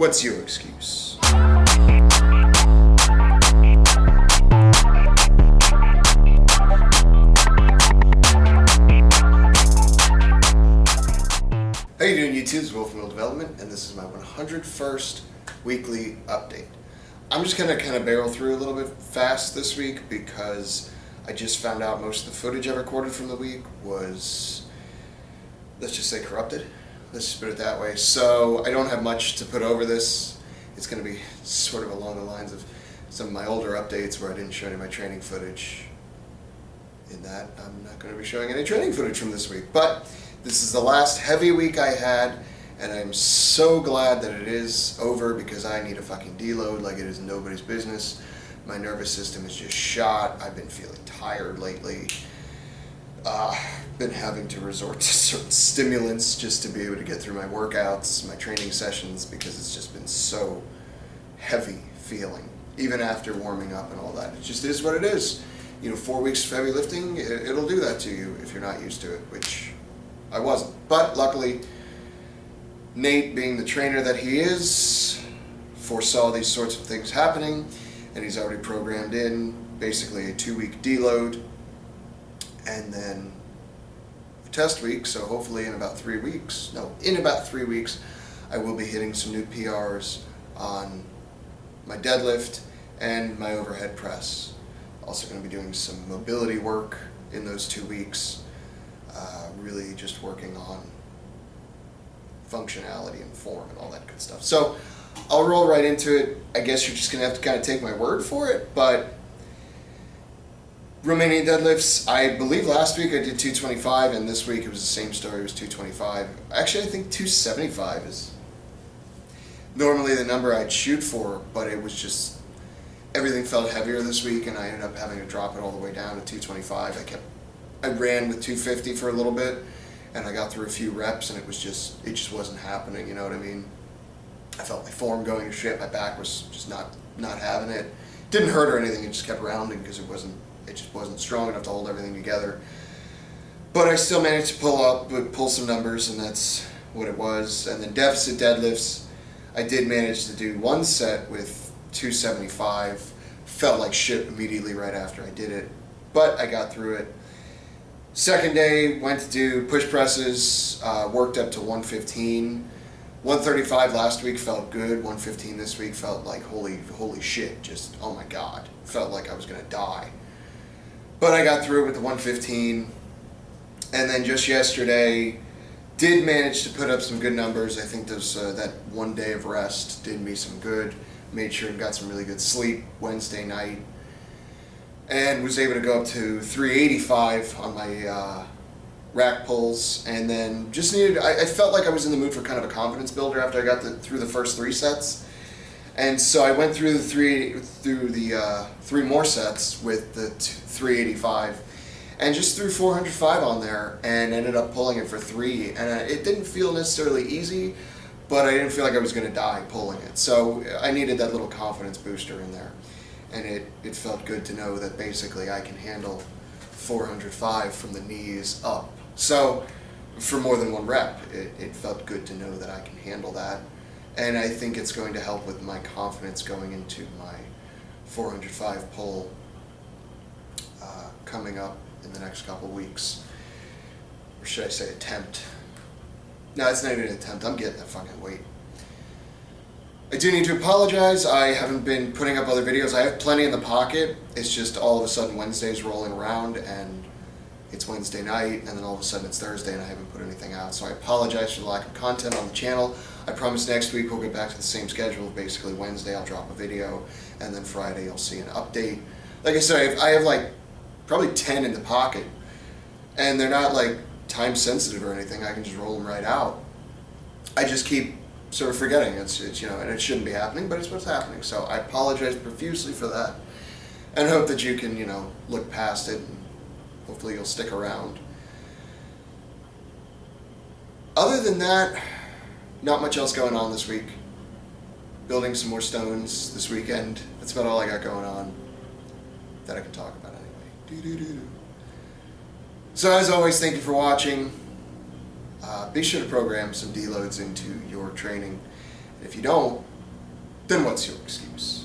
What's your excuse? How you doing, YouTube? It's Will from Will Development, and this is my 101st weekly update. I'm just gonna kind of barrel through a little bit fast this week because I just found out most of the footage I recorded from the week was, let's just say, corrupted. Let's just put it that way. So I don't have much to put over this. It's going to be sort of along the lines of some of my older updates where I didn't show any of my training footage. In that, I'm not going to be showing any training footage from this week. But this is the last heavy week I had, and I'm so glad that it is over because I need a fucking deload like it is nobody's business. My nervous system is just shot. I've been feeling tired lately. Been having to resort to certain stimulants just to be able to get through my workouts, my training sessions, because it's just been so heavy feeling, even after warming up and all that. It just is what it is. You know, 4 weeks of heavy lifting, it'll do that to you if you're not used to it, which I wasn't. But luckily, Nate, being the trainer that he is, foresaw these sorts of things happening, and he's already programmed in basically a 2-week deload, and then test week, so hopefully in about 3 weeks, I will be hitting some new PRs on my deadlift and my overhead press. Also going to be doing some mobility work in those 2 weeks, really just working on functionality and form and all that good stuff. So I'll roll right into it. I guess you're just going to have to kind of take my word for it, but Romanian deadlifts, I believe last week I did 225, and this week it was the same story, it was 225. Actually, I think 275 is normally the number I'd shoot for, but it was just, everything felt heavier this week, and I ended up having to drop it all the way down to 225. I ran with 250 for a little bit, and I got through a few reps, and it just wasn't happening, you know what I mean? I felt my form going to shit, my back was just not having it. Didn't hurt or anything, it just kept rounding because it just wasn't strong enough to hold everything together. But I still managed to pull some numbers, and that's what it was. And then deficit deadlifts, I did manage to do one set with 275. Felt like shit immediately right after I did it, but I got through it. Second day, went to do push presses, worked up to 115. 135 last week felt good. 115 this week felt like holy shit, just oh my god. Felt like I was gonna die. But I got through it with the 115, and then just yesterday, did manage to put up some good numbers. I think that 1 day of rest did me some good. Made sure and got some really good sleep Wednesday night, and was able to go up to 385 on my rack pulls, and then just I felt like I was in the mood for kind of a confidence builder after I got through the first 3 sets. And so I went through the 3 more sets with the 385, and just threw 405 on there, and ended up pulling it for 3. And it didn't feel necessarily easy, but I didn't feel like I was going to die pulling it. So I needed that little confidence booster in there, and it felt good to know that basically I can handle 405 from the knees up. So for more than 1 rep, it felt good to know that I can handle that. And I think it's going to help with my confidence going into my 405 pull coming up in the next couple weeks. Or should I say attempt? No, it's not even an attempt. I'm getting that fucking weight. I do need to apologize. I haven't been putting up other videos. I have plenty in the pocket. It's just all of a sudden Wednesday's rolling around, and it's Wednesday night, and then all of a sudden it's Thursday, and I haven't put anything out. So I apologize for the lack of content on the channel. I promise next week we'll get back to the same schedule. Basically Wednesday I'll drop a video, and then Friday you'll see an update. Like I said, I have like probably 10 in the pocket, and they're not like time sensitive or anything. I can just roll them right out. I just keep sort of forgetting it's and it shouldn't be happening, but it's what's happening. So I apologize profusely for that, and hope that you can look past it, and hopefully you'll stick around. Other than that, not much else going on this week. Building some more stones this weekend. That's about all I got going on that I can talk about anyway. So as always, thank you for watching. Be sure to program some deloads into your training, If you don't, then what's your excuse?